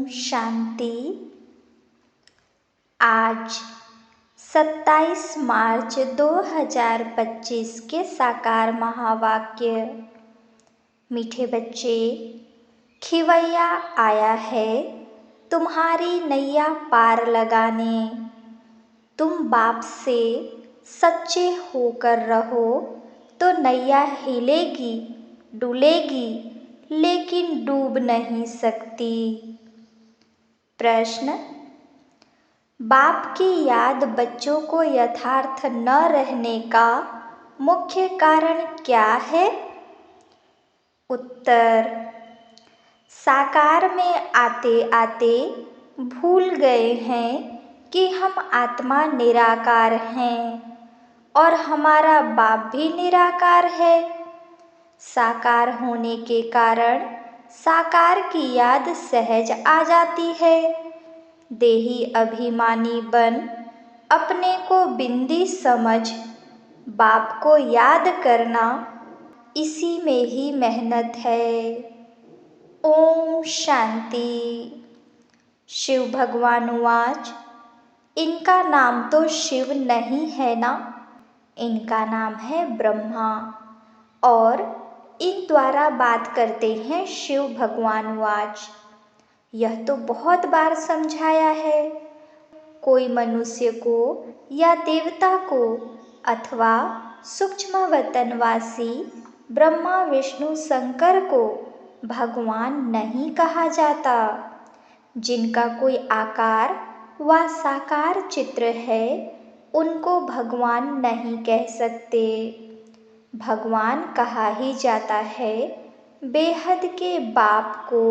शांति। आज 27 मार्च 2025 के साकार महावाक्य। मीठे बच्चे, खिवैया आया है तुम्हारी नैया पार लगाने। तुम बाप से सच्चे होकर रहो तो नैया हिलेगी डुलेगी लेकिन डूब नहीं सकती। प्रश्न: बाप की याद बच्चों को यथार्थ न रहने का मुख्य कारण क्या है? उत्तर: साकार में आते आते भूल गए हैं कि हम आत्मा निराकार हैं और हमारा बाप भी निराकार है। साकार होने के कारण साकार की याद सहज आ जाती है। देही अभिमानी बन अपने को बिंदी समझ बाप को याद करना, इसी में ही मेहनत है। ओम शांति। शिव भगवान उवाच: इनका नाम तो शिव नहीं है ना, इनका नाम है ब्रह्मा और इन द्वारा बात करते हैं शिव भगवान उवाच। यह तो बहुत बार समझाया है। कोई मनुष्य को या देवता को अथवा सूक्ष्म वतनवासी ब्रह्मा विष्णु शंकर को भगवान नहीं कहा जाता। जिनका कोई आकार व साकार चित्र है उनको भगवान नहीं कह सकते। भगवान कहा ही जाता है बेहद के बाप को।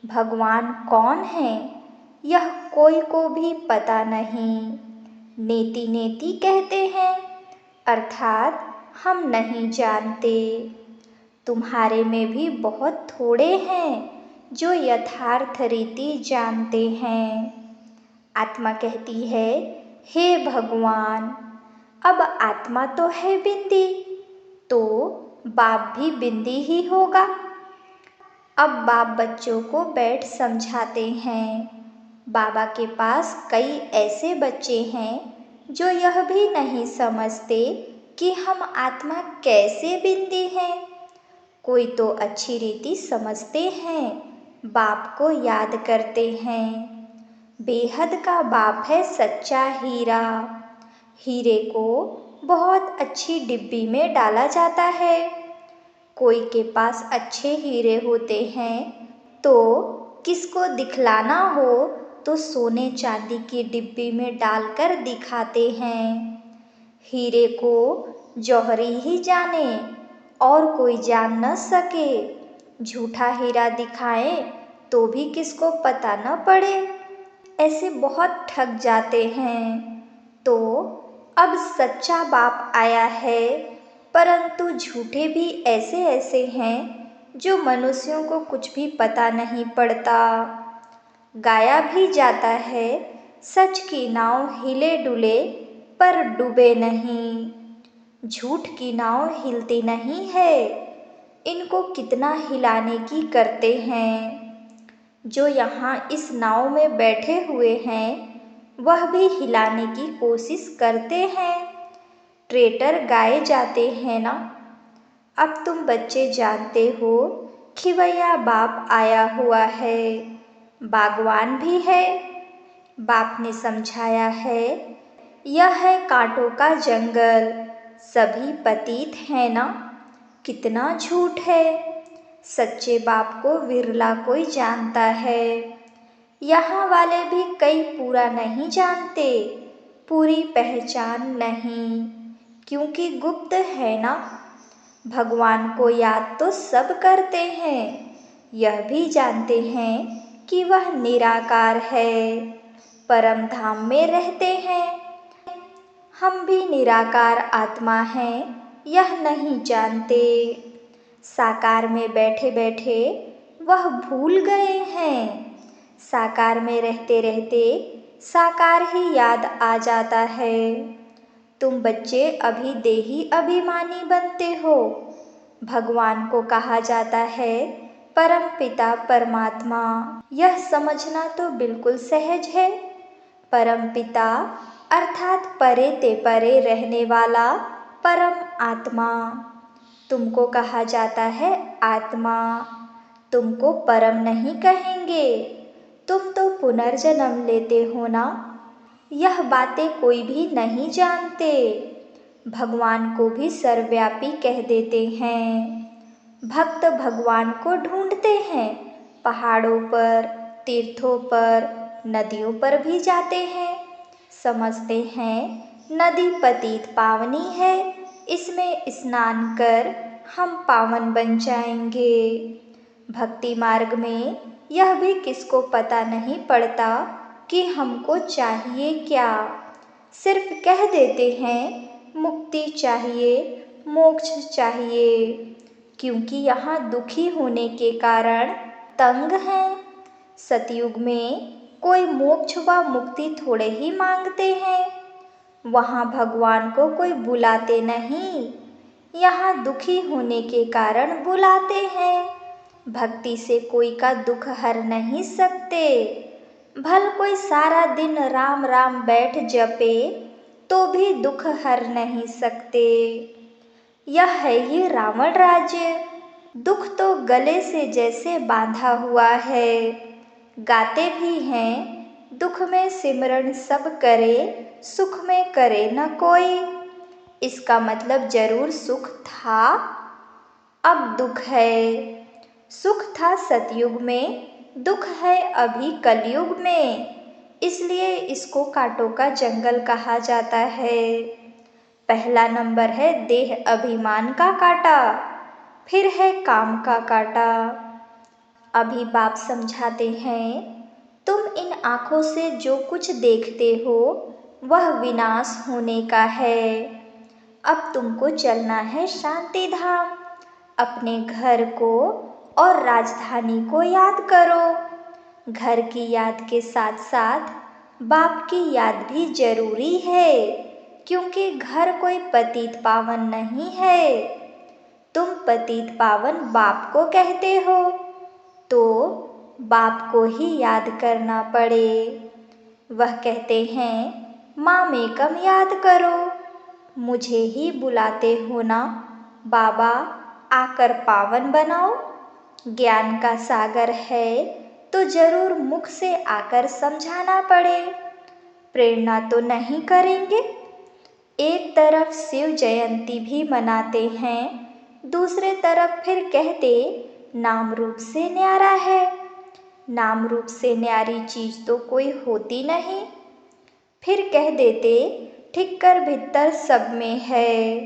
भगवान कौन है यह कोई को भी पता नहीं। नेति नेति कहते हैं अर्थात हम नहीं जानते। तुम्हारे में भी बहुत थोड़े हैं जो यथार्थ रीति जानते हैं। आत्मा कहती है, हे भगवान, अब आत्मा तो है बिंदी, तो बाप भी बिंदी ही होगा। अब बाप बच्चों को बैठ समझाते हैं। बाबा के पास कई ऐसे बच्चे हैं जो यह भी नहीं समझते कि हम आत्मा कैसे बिंदी हैं। कोई तो अच्छी रीति समझते हैं, बाप को याद करते हैं। बेहद का बाप है सच्चा हीरा। हीरे को बहुत अच्छी डिब्बी में डाला जाता है। कोई के पास अच्छे हीरे होते हैं तो किसको दिखलाना हो तो सोने चांदी की डिब्बी में डालकर दिखाते हैं। हीरे को जौहरी ही जाने और कोई जान न सके। झूठा हीरा दिखाएं तो भी किसको पता न पड़े। ऐसे बहुत ठग जाते हैं। तो अब सच्चा बाप आया है, परंतु झूठे भी ऐसे ऐसे हैं जो मनुष्यों को कुछ भी पता नहीं पड़ता। गाया भी जाता है सच की नाव हिले डुले पर डूबे नहीं। झूठ की नाव हिलती नहीं है, इनको कितना हिलाने की करते हैं। जो यहाँ इस नाव में बैठे हुए हैं वह भी हिलाने की कोशिश करते हैं। ट्रेटर गाए जाते हैं ना। अब तुम बच्चे जानते हो खिवैया बाप आया हुआ है, बागवान भी है। बाप ने समझाया है यह है कांटों का जंगल, सभी पतित है ना। कितना झूठ है। सच्चे बाप को विरला कोई जानता है। यहाँ वाले भी कई पूरा नहीं जानते, पूरी पहचान नहीं, क्योंकि गुप्त है ना। भगवान को याद तो सब करते हैं, यह भी जानते हैं कि वह निराकार है, परम धाम में रहते हैं। हम भी निराकार आत्मा हैं, यह नहीं जानते। साकार में बैठे बैठे वह भूल गए हैं। साकार में रहते रहते साकार ही याद आ जाता है। तुम बच्चे अभी देही अभिमानी बनते हो। भगवान को कहा जाता है परम पिता परमात्मा। यह समझना तो बिल्कुल सहज है। परम पिता अर्थात परे ते परे रहने वाला परम आत्मा। तुमको कहा जाता है आत्मा, तुमको परम नहीं कहेंगे। तुम तो पुनर्जन्म लेते हो ना। यह बातें कोई भी नहीं जानते। भगवान को भी सर्वव्यापी कह देते हैं। भक्त भगवान को ढूंढते हैं, पहाड़ों पर, तीर्थों पर, नदियों पर भी जाते हैं। समझते हैं नदी पतित पावनी है, इसमें स्नान कर हम पावन बन जाएंगे। भक्ति मार्ग में यह भी किसको पता नहीं पड़ता कि हमको चाहिए क्या। सिर्फ कह देते हैं मुक्ति चाहिए, मोक्ष चाहिए, क्योंकि यहाँ दुखी होने के कारण तंग हैं। सतयुग में कोई मोक्ष व मुक्ति थोड़े ही मांगते हैं। वहाँ भगवान को कोई बुलाते नहीं, यहाँ दुखी होने के कारण बुलाते हैं। भक्ति से कोई का दुख हर नहीं सकते। भल कोई सारा दिन राम राम बैठ जपे तो भी दुख हर नहीं सकते। यह है ये रावण राज्य। दुख तो गले से जैसे बांधा हुआ है। गाते भी हैं दुख में सिमरन सब करे, सुख में करे न कोई। इसका मतलब जरूर सुख था, अब दुख है। सुख था सतयुग में, दुख है अभी कलयुग में। इसलिए इसको कांटों का जंगल कहा जाता है। पहला नंबर है देह अभिमान का कांटा, फिर है काम का कांटा। अभी बाप समझाते हैं, तुम इन आँखों से जो कुछ देखते हो वह विनाश होने का है। अब तुमको चलना है शांति धाम। अपने घर को और राजधानी को याद करो। घर की याद के साथ साथ बाप की याद भी जरूरी है, क्योंकि घर कोई पतित पावन नहीं है। तुम पतित पावन बाप को कहते हो, तो बाप को ही याद करना पड़े। वह कहते हैं माँ में कम याद करो, मुझे ही बुलाते हो ना बाबा, आकर पावन बनाओ। ज्ञान का सागर है तो जरूर मुख से आकर समझाना पड़े। प्रेरणा तो नहीं करेंगे। एक तरफ शिव जयंती भी मनाते हैं, दूसरे तरफ फिर कहते नाम रूप से न्यारा है। नाम रूप से न्यारी चीज तो कोई होती नहीं। फिर कह देते ठिक्कर भीतर सब में है।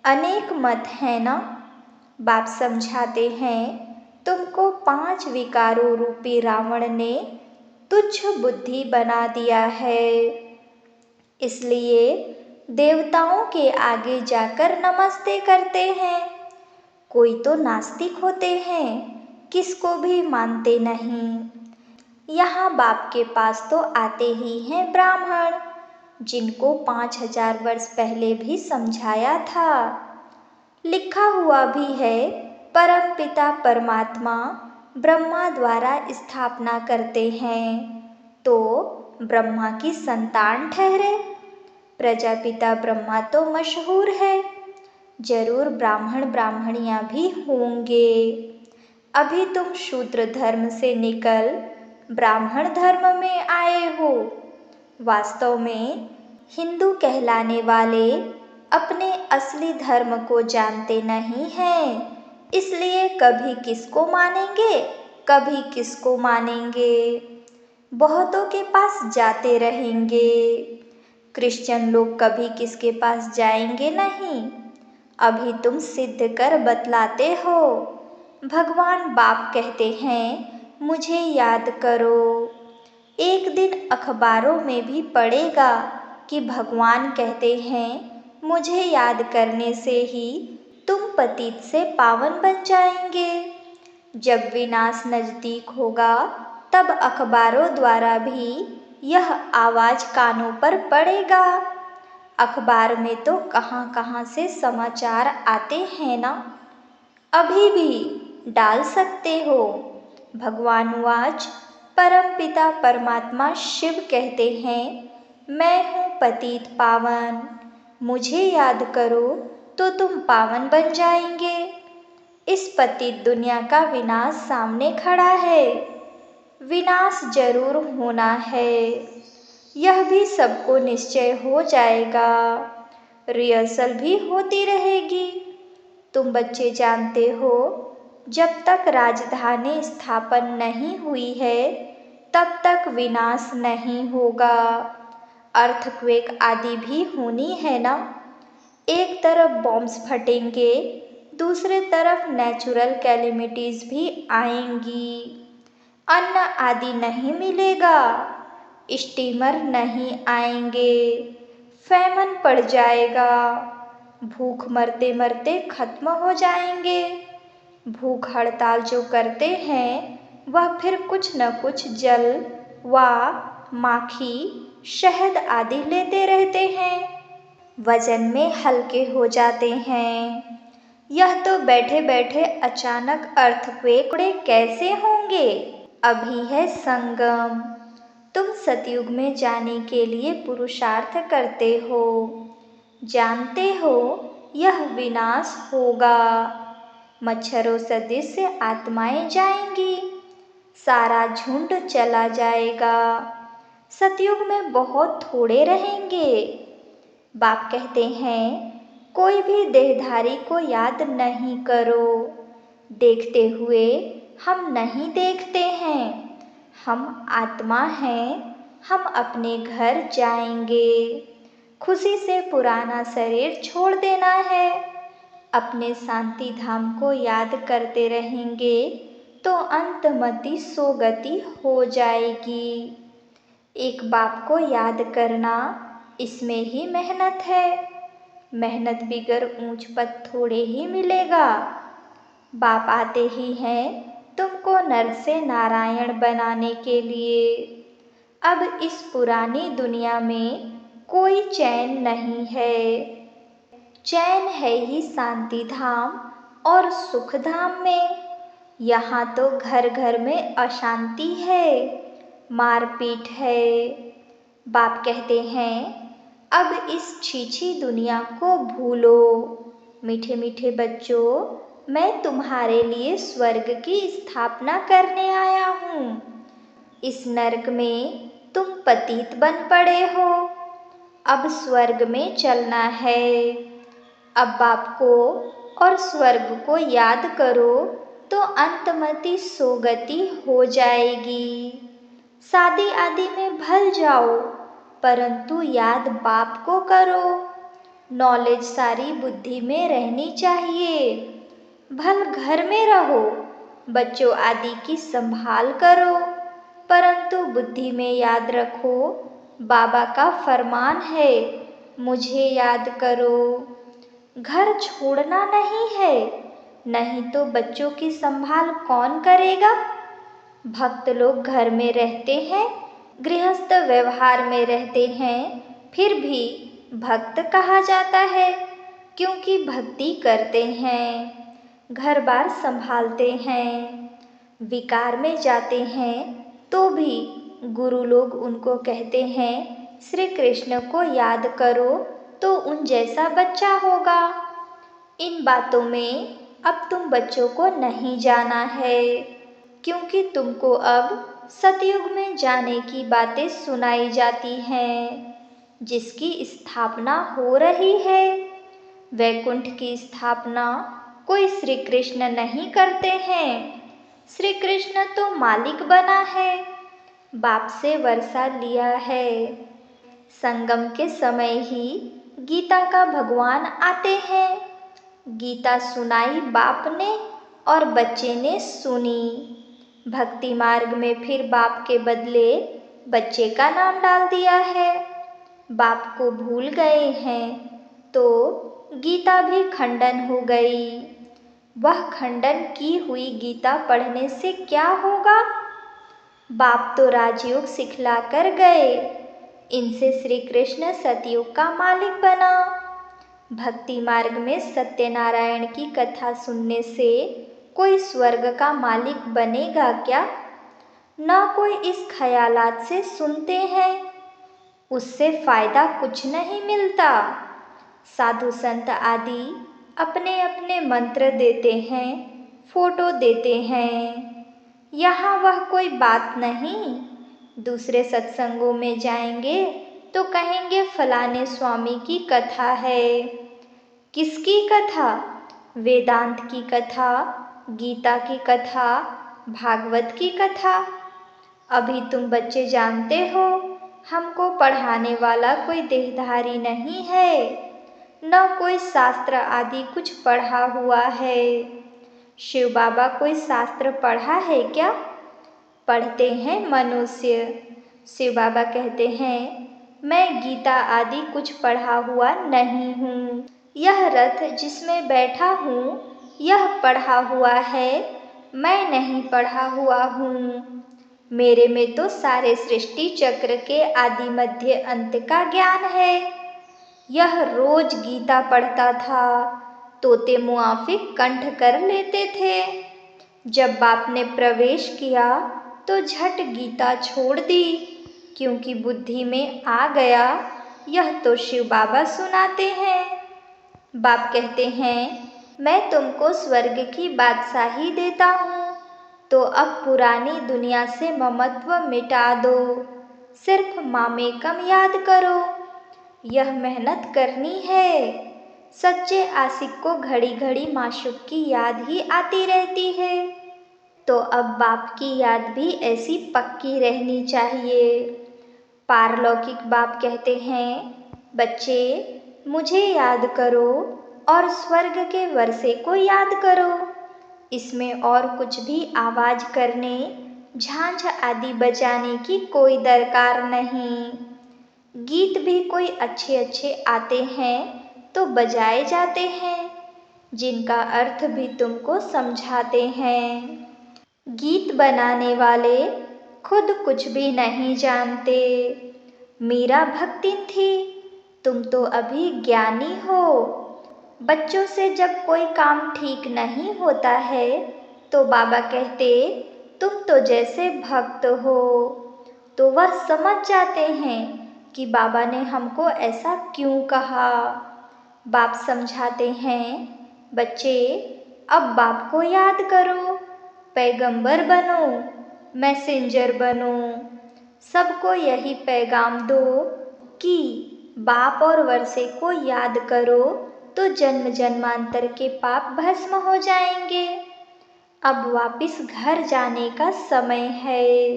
अनेक मत है ना। बाप समझाते हैं तुमको 5 विकारों रूपी रावण ने तुच्छ बुद्धि बना दिया है। इसलिए देवताओं के आगे जाकर नमस्ते करते हैं। कोई तो नास्तिक होते हैं, किसको भी मानते नहीं। यहाँ बाप के पास तो आते ही हैं ब्राह्मण, जिनको 5000 वर्ष पहले भी समझाया था। लिखा हुआ भी है परम पिता परमात्मा ब्रह्मा द्वारा स्थापना करते हैं तो ब्रह्मा की संतान ठहरे। प्रजापिता ब्रह्मा तो मशहूर है, जरूर ब्राह्मण ब्राह्मणियाँ भी होंगे। अभी तुम शूद्र धर्म से निकल ब्राह्मण धर्म में आए हो। वास्तव में हिंदू कहलाने वाले अपने असली धर्म को जानते नहीं हैं, इसलिए कभी किसको मानेंगे, कभी किसको मानेंगे। बहुतों के पास जाते रहेंगे। क्रिश्चियन लोग कभी किसके पास जाएंगे नहीं। अभी तुम सिद्ध कर बतलाते हो। भगवान बाप कहते हैं मुझे याद करो। एक दिन अखबारों में भी पढ़ेगा कि भगवान कहते हैं मुझे याद करने से ही तुम पतित से पावन बन जाएंगे। जब विनाश नजदीक होगा तब अखबारों द्वारा भी यह आवाज कानों पर पड़ेगा। अखबार में तो कहाँ कहाँ से समाचार आते हैं ना। अभी भी डाल सकते हो। भगवान वाच, परमपिता परमात्मा शिव कहते हैं, मैं हूँ पतित पावन, मुझे याद करो तो तुम पावन बन जाएंगे। इस पतित दुनिया का विनाश सामने खड़ा है, विनाश जरूर होना है, यह भी सबको निश्चय हो जाएगा। रिहर्सल भी होती रहेगी। तुम बच्चे जानते हो, जब तक राजधानी स्थापन नहीं हुई है तब तक विनाश नहीं होगा। अर्थक्वेक आदि भी होनी है ना। एक तरफ बॉम्ब्स फटेंगे, दूसरे तरफ नेचुरल कैलेमिटीज भी आएंगी। अन्न आदि नहीं मिलेगा, स्टीमर नहीं आएंगे, फैमन पड़ जाएगा, भूख मरते मरते खत्म हो जाएंगे। भूख हड़ताल जो करते हैं वह फिर कुछ न कुछ जल व माखी, शहद आदि लेते रहते हैं, वजन में हल्के हो जाते हैं। यह तो बैठे बैठे अचानक अर्थक्वेक कैसे होंगे? अभी है संगम। तुम सतयुग में जाने के लिए पुरुषार्थ करते हो, जानते हो यह विनाश होगा। मच्छरों सदृश आत्माएं जाएंगी, सारा झुंड चला जाएगा। सतयुग में बहुत थोड़े रहेंगे। बाप कहते हैं, कोई भी देहधारी को याद नहीं करो। देखते हुए हम नहीं देखते हैं, हम आत्मा हैं, हम अपने घर जाएंगे। खुशी से पुराना शरीर छोड़ देना है। अपने शांति धाम को याद करते रहेंगे तो अंतमति सोगति हो जाएगी। एक बाप को याद करना, इसमें ही मेहनत है। मेहनत बिगर ऊंच पद थोड़े ही मिलेगा। बाप आते ही हैं तुमको नर से नारायण बनाने के लिए। अब इस पुरानी दुनिया में कोई चैन नहीं है। चैन है ही शांति धाम और सुख धाम में। यहाँ तो घर घर में अशांति है, मारपीट है। बाप कहते हैं, अब इस छीछी दुनिया को भूलो। मीठे मीठे बच्चों, मैं तुम्हारे लिए स्वर्ग की स्थापना करने आया हूँ। इस नरक में तुम पतित बन पड़े हो, अब स्वर्ग में चलना है। अब बाप को और स्वर्ग को याद करो तो अंतमति सोगति हो जाएगी। शादी आदि में भल जाओ, परंतु याद बाप को करो। नॉलेज सारी बुद्धि में रहनी चाहिए। भल घर में रहो, बच्चों आदि की संभाल करो, परंतु बुद्धि में याद रखो, बाबा का फरमान है, मुझे याद करो। घर छोड़ना नहीं है, नहीं तो बच्चों की संभाल कौन करेगा? भक्त लोग घर में रहते हैं, गृहस्थ व्यवहार में रहते हैं, फिर भी भक्त कहा जाता है, क्योंकि भक्ति करते हैं, घर बार संभालते हैं। विकार में जाते हैं तो भी गुरु लोग उनको कहते हैं, श्री कृष्ण को याद करो तो उन जैसा बच्चा होगा। इन बातों में अब तुम बच्चों को नहीं जाना है, क्योंकि तुमको अब सतयुग में जाने की बातें सुनाई जाती हैं, जिसकी स्थापना हो रही है। वैकुंठ की स्थापना कोई श्री कृष्ण नहीं करते हैं, श्री कृष्ण तो मालिक बना है, बाप से वर्षा लिया है। संगम के समय ही गीता का भगवान आते हैं। गीता सुनाई बाप ने और बच्चे ने सुनी। भक्ति मार्ग में फिर बाप के बदले बच्चे का नाम डाल दिया है। बाप को भूल गए हैं तो गीता भी खंडन हो गई। वह खंडन की हुई गीता पढ़ने से क्या होगा? बाप तो राजयोग सिखला कर गए, इनसे श्री कृष्ण सतयुग का मालिक बना। भक्ति मार्ग में सत्यनारायण की कथा सुनने से कोई स्वर्ग का मालिक बनेगा क्या? न कोई इस ख्यालात से सुनते हैं, उससे फायदा कुछ नहीं मिलता। साधु संत आदि अपने अपने मंत्र देते हैं, फोटो देते हैं। यहाँ वह कोई बात नहीं। दूसरे सत्संगों में जाएंगे तो कहेंगे फलाने स्वामी की कथा है। किसकी कथा? वेदांत की कथा, गीता की कथा, भागवत की कथा। अभी तुम बच्चे जानते हो, हमको पढ़ाने वाला कोई देहधारी नहीं है, न कोई शास्त्र आदि कुछ पढ़ा हुआ है। शिव बाबा कोई शास्त्र पढ़ा है क्या? पढ़ते हैं मनुष्य। शिव बाबा कहते हैं, मैं गीता आदि कुछ पढ़ा हुआ नहीं हूँ। यह रथ जिसमें बैठा हूँ, यह पढ़ा हुआ है, मैं नहीं पढ़ा हुआ हूँ। मेरे में तो सारे सृष्टि चक्र के आदि मध्य अंत का ज्ञान है। यह रोज गीता पढ़ता था, तोते मुआफिक कंठ कर लेते थे। जब बाप ने प्रवेश किया तो झट गीता छोड़ दी, क्योंकि बुद्धि में आ गया यह तो शिव बाबा सुनाते हैं। बाप कहते हैं, मैं तुमको स्वर्ग की बादशाही देता हूँ, तो अब पुरानी दुनिया से ममत्व मिटा दो, सिर्फ मामेकम याद करो। यह मेहनत करनी है। सच्चे आशिक को घड़ी घड़ी माशूक की याद ही आती रहती है, तो अब बाप की याद भी ऐसी पक्की रहनी चाहिए। पारलौकिक बाप कहते हैं, बच्चे मुझे याद करो और स्वर्ग के वर्षे को याद करो। इसमें और कुछ भी आवाज करने, झांझ आदि बजाने की कोई दरकार नहीं। गीत भी कोई अच्छे अच्छे आते हैं तो बजाए जाते हैं, जिनका अर्थ भी तुमको समझाते हैं। गीत बनाने वाले खुद कुछ भी नहीं जानते। मीरा भक्तिन थी, तुम तो अभी ज्ञानी हो। बच्चों से जब कोई काम ठीक नहीं होता है तो बाबा कहते, तुम तो जैसे भक्त हो, तो वह समझ जाते हैं कि बाबा ने हमको ऐसा क्यों कहा। बाप समझाते हैं, बच्चे अब बाप को याद करो, पैगंबर बनो, मैसेंजर बनो। सबको यही पैगाम दो कि बाप और वर्षे को याद करो तो जन्म जन्मांतर के पाप भस्म हो जाएंगे। अब वापिस घर जाने का समय है।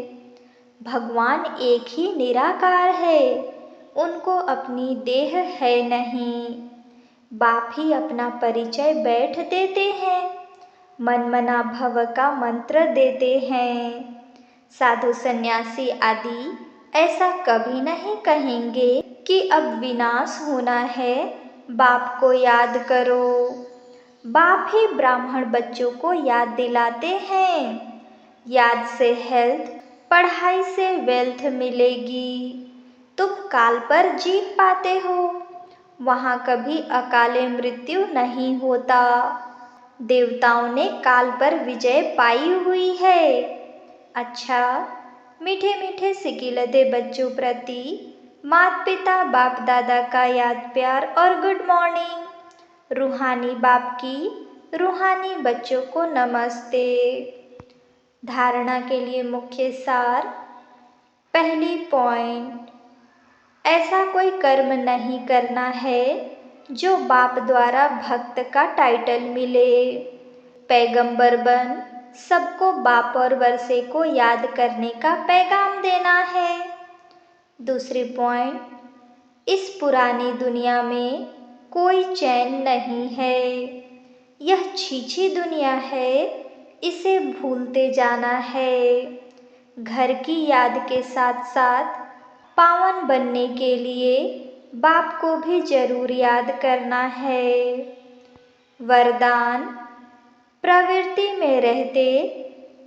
भगवान एक ही निराकार है, उनको अपनी देह है नहीं। बाप ही अपना परिचय बैठ देते हैं, मनमना भव का मंत्र देते हैं। साधु सन्यासी आदि ऐसा कभी नहीं कहेंगे कि अब विनाश होना है, बाप को याद करो। बाप ही ब्राह्मण बच्चों को याद दिलाते हैं, याद से हेल्थ, पढ़ाई से वेल्थ मिलेगी। तुम काल पर जीत पाते हो, वहाँ कभी अकाले मृत्यु नहीं होता। देवताओं ने काल पर विजय पाई हुई है। अच्छा, मीठे मीठे सिकिलते बच्चों प्रति माता पिता बाप दादा का याद प्यार और गुड मॉर्निंग। रूहानी बाप की रूहानी बच्चों को नमस्ते। धारणा के लिए मुख्य सार। पहली पॉइंट, ऐसा कोई कर्म नहीं करना है जो बाप द्वारा भक्त का टाइटल मिले। पैगंबर बन सबको बाप और वर्षे को याद करने का पैगाम देना है। दूसरी पॉइंट, इस पुरानी दुनिया में कोई चैन नहीं है। यह छीछी दुनिया है, इसे भूलते जाना है। घर की याद के साथ साथ पावन बनने के लिए बाप को भी जरूर याद करना है। वरदान, प्रवृत्ति में रहते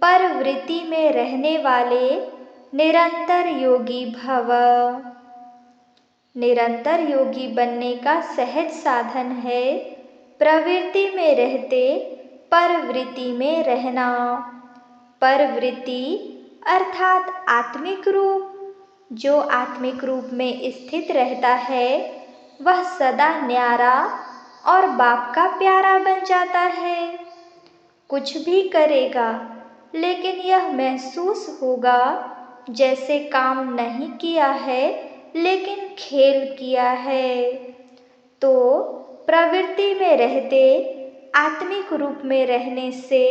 परवृत्ति में रहने वाले निरंतर योगी भव। निरंतर योगी बनने का सहज साधन है प्रवृत्ति में रहते परवृत्ति में रहना। परवृत्ति अर्थात आत्मिक रूप। जो आत्मिक रूप में स्थित रहता है वह सदा न्यारा और बाप का प्यारा बन जाता है। कुछ भी करेगा लेकिन यह महसूस होगा जैसे काम नहीं किया है लेकिन खेल किया है। तो प्रवृत्ति में रहते आत्मिक रूप में रहने से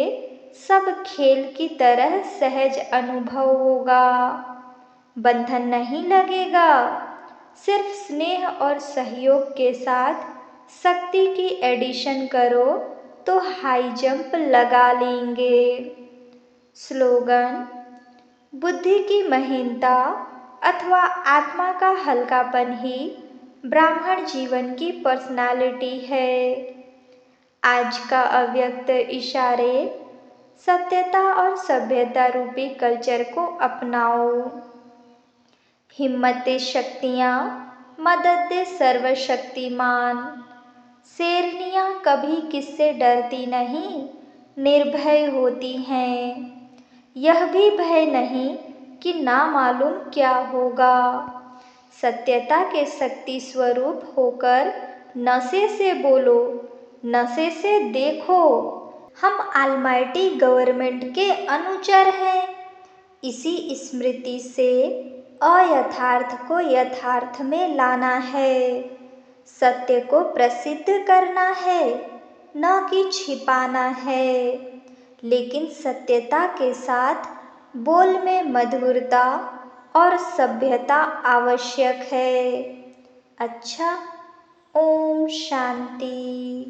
सब खेल की तरह सहज अनुभव होगा। बंधन नहीं लगेगा। सिर्फ स्नेह और सहयोग के साथ शक्ति की एडिशन करो तो हाई जंप लगा लेंगे। स्लोगन: बुद्धि की महीनता अथवा आत्मा का हल्कापन ही ब्राह्मण जीवन की पर्सनालिटी है। आज का अव्यक्त इशारे सत्यता और सभ्यता रूपी कल्चर को अपनाओ। हिम्मत शक्तियाँ, मदद दे सर्वशक्तिमान। शेरनियाँ कभी किससे डरती नहीं, निर्भय होती हैं। यह भी भय नहीं कि ना मालूम क्या होगा। सत्यता के शक्ति स्वरूप होकर नशे से बोलो, नशे से देखो। हम ऑलमाइटी गवर्नमेंट के अनुचर हैं। इसी स्मृति से अयथार्थ को यथार्थ में लाना है। सत्य को प्रसिद्ध करना है, न कि छिपाना है। लेकिन सत्यता के साथ बोल में मधुरता और सभ्यता आवश्यक है। अच्छा, ओम शांति।